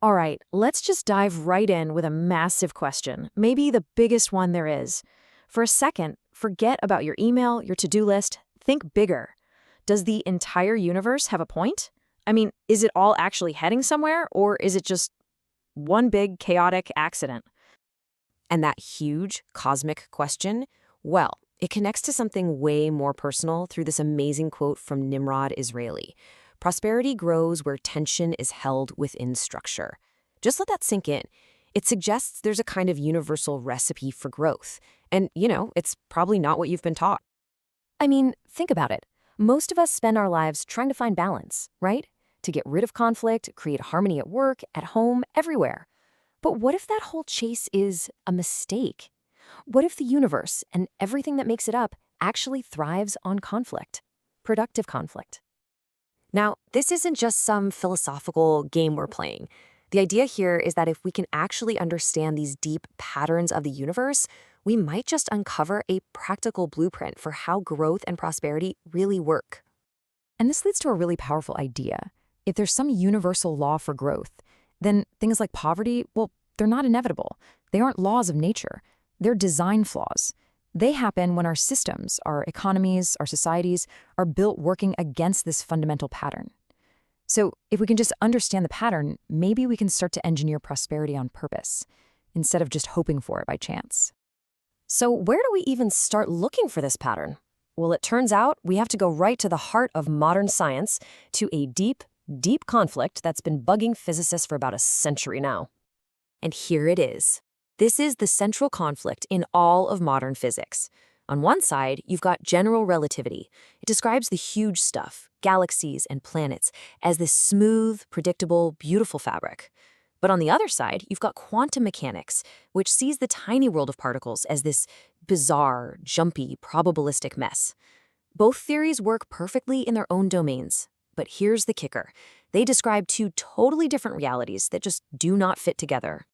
All right, let's just dive right in with a massive question, maybe the biggest one there is. For a second, forget about your email, your to-do list, think bigger. Does the entire universe have a point? I mean, is it all actually heading somewhere, or is it just one big chaotic accident? And that huge cosmic question, well, it connects to something way more personal through this amazing quote from Nimrod Israeli. Prosperity grows where tension is held within structure. Just let that sink in. It suggests there's a kind of universal recipe for growth. And, it's probably not what you've been taught. I mean, think about it. Most of us spend our lives trying to find balance, right? To get rid of conflict, create harmony at work, at home, everywhere. But what if that whole chase is a mistake? What if the universe and everything that makes it up actually thrives on conflict? Productive conflict. Now, this isn't just some philosophical game we're playing. The idea here is that if we can actually understand these deep patterns of the universe, we might just uncover a practical blueprint for how growth and prosperity really work. And this leads to a really powerful idea. If there's some universal law for growth, then things like poverty, well, they're not inevitable. They aren't laws of nature. They're design flaws. They happen when our systems, our economies, our societies are built working against this fundamental pattern. So if we can just understand the pattern, maybe we can start to engineer prosperity on purpose, instead of just hoping for it by chance. So where do we even start looking for this pattern? Well, it turns out we have to go right to the heart of modern science, to a deep, deep conflict that's been bugging physicists for about a century now. And here it is. This is the central conflict in all of modern physics. On one side, you've got general relativity. It describes the huge stuff, galaxies and planets, as this smooth, predictable, beautiful fabric. But on the other side, you've got quantum mechanics, which sees the tiny world of particles as this bizarre, jumpy, probabilistic mess. Both theories work perfectly in their own domains. But here's the kicker. They describe two totally different realities that just do not fit together.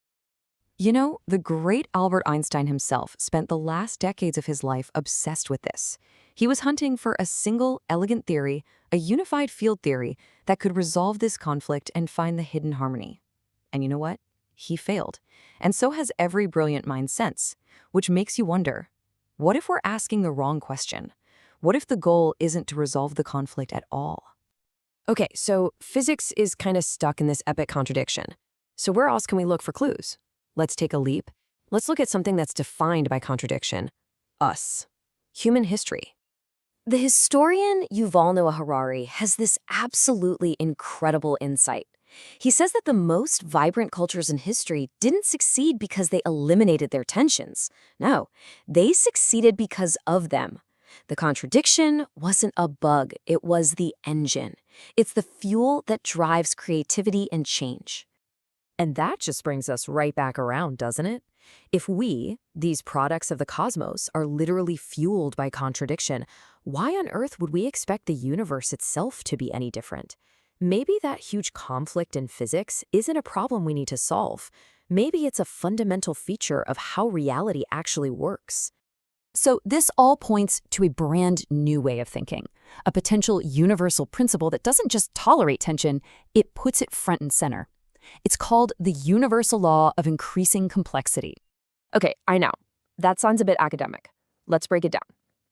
The great Albert Einstein himself spent the last decades of his life obsessed with this. He was hunting for a single, elegant theory, a unified field theory that could resolve this conflict and find the hidden harmony. And you know what? He failed. And so has every brilliant mind since, which makes you wonder, what if we're asking the wrong question? What if the goal isn't to resolve the conflict at all? Okay, so physics is kind of stuck in this epic contradiction. So where else can we look for clues? Let's take a leap. Let's look at something that's defined by contradiction. Us. Human history. The historian Yuval Noah Harari has this absolutely incredible insight. He says that the most vibrant cultures in history didn't succeed because they eliminated their tensions. No, they succeeded because of them. The contradiction wasn't a bug, it was the engine. It's the fuel that drives creativity and change. And that just brings us right back around, doesn't it? If we, these products of the cosmos, are literally fueled by contradiction, why on earth would we expect the universe itself to be any different? Maybe that huge conflict in physics isn't a problem we need to solve. Maybe it's a fundamental feature of how reality actually works. So this all points to a brand new way of thinking, a potential universal principle that doesn't just tolerate tension, it puts it front and center. It's called the universal law of increasing complexity. Okay, I know. That sounds a bit academic. Let's break it down.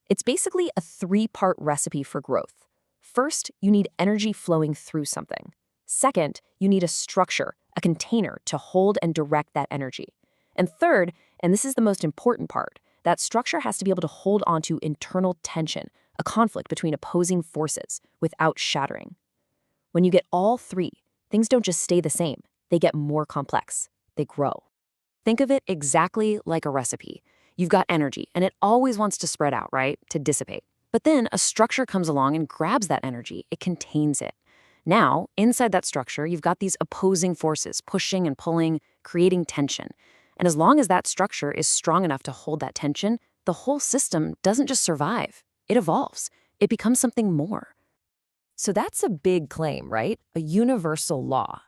It's basically a three-part recipe for growth. First, you need energy flowing through something. Second, you need a structure, a container to hold and direct that energy. And third, and this is the most important part, that structure has to be able to hold onto internal tension, a conflict between opposing forces, without shattering. When you get all three, things don't just stay the same. They get more complex. They grow. Think of it exactly like a recipe. You've got energy, and it always wants to spread out, right? To dissipate. But then a structure comes along and grabs that energy. It contains it. Now, inside that structure, you've got these opposing forces pushing and pulling, creating tension. And as long as that structure is strong enough to hold that tension, the whole system doesn't just survive. It evolves. It becomes something more. So that's a big claim, right? A universal law.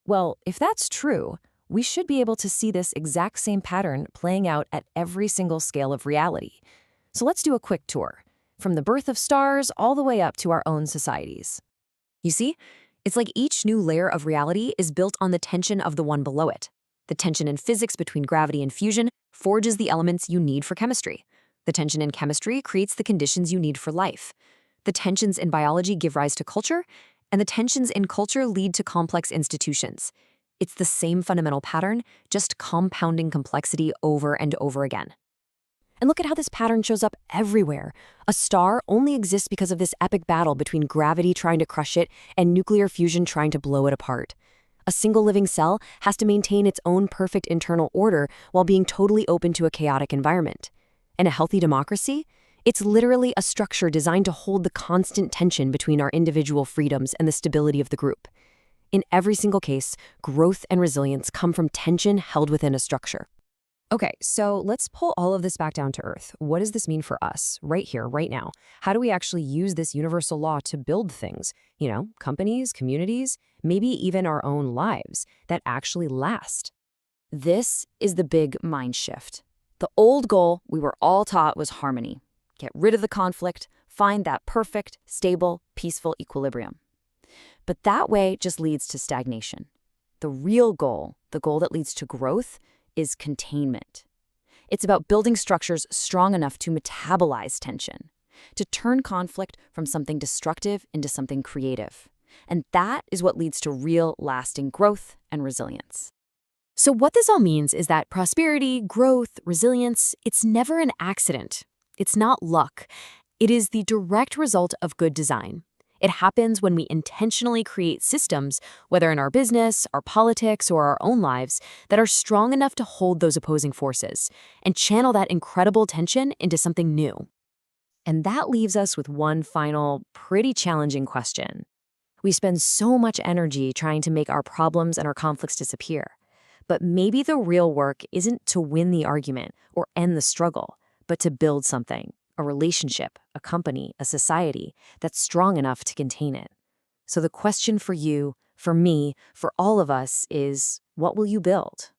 Well, if that's true, we should be able to see this exact same pattern playing out at every single scale of reality. So let's do a quick tour, from the birth of stars all the way up to our own societies. You see, It's like each new layer of reality is built on the tension of the one below it. The tension in physics between gravity and fusion forges the elements you need for chemistry. The tension in chemistry creates the conditions you need for life. The tensions in biology give rise to culture, and the tensions in culture lead to complex institutions. It's the same fundamental pattern, just compounding complexity over and over again. And look at how this pattern shows up everywhere. A star only exists because of this epic battle between gravity trying to crush it and nuclear fusion trying to blow it apart. A single living cell has to maintain its own perfect internal order while being totally open to a chaotic environment. In a healthy democracy, it's literally a structure designed to hold the constant tension between our individual freedoms and the stability of the group. In every single case, growth and resilience come from tension held within a structure. Okay, so let's pull all of this back down to earth. What does this mean for us, right here, right now? How do we actually use this universal law to build things? Companies, communities, maybe even our own lives that actually last? This is the big mind shift. The old goal we were all taught was harmony. Get rid of the conflict, find that perfect, stable, peaceful equilibrium. But that way just leads to stagnation. The real goal, the goal that leads to growth, is containment. It's about building structures strong enough to metabolize tension, to turn conflict from something destructive into something creative. And that is what leads to real, lasting growth and resilience. So what this all means is that prosperity, growth, resilience, it's never an accident. It's not luck. It is the direct result of good design. It happens when we intentionally create systems, whether in our business, our politics, or our own lives, that are strong enough to hold those opposing forces and channel that incredible tension into something new. And that leaves us with one final, pretty challenging question. We spend so much energy trying to make our problems and our conflicts disappear. But maybe the real work isn't to win the argument or end the struggle, but to build something. A relationship, a company, a society that's strong enough to contain it. So the question for you, for me, for all of us is, what will you build?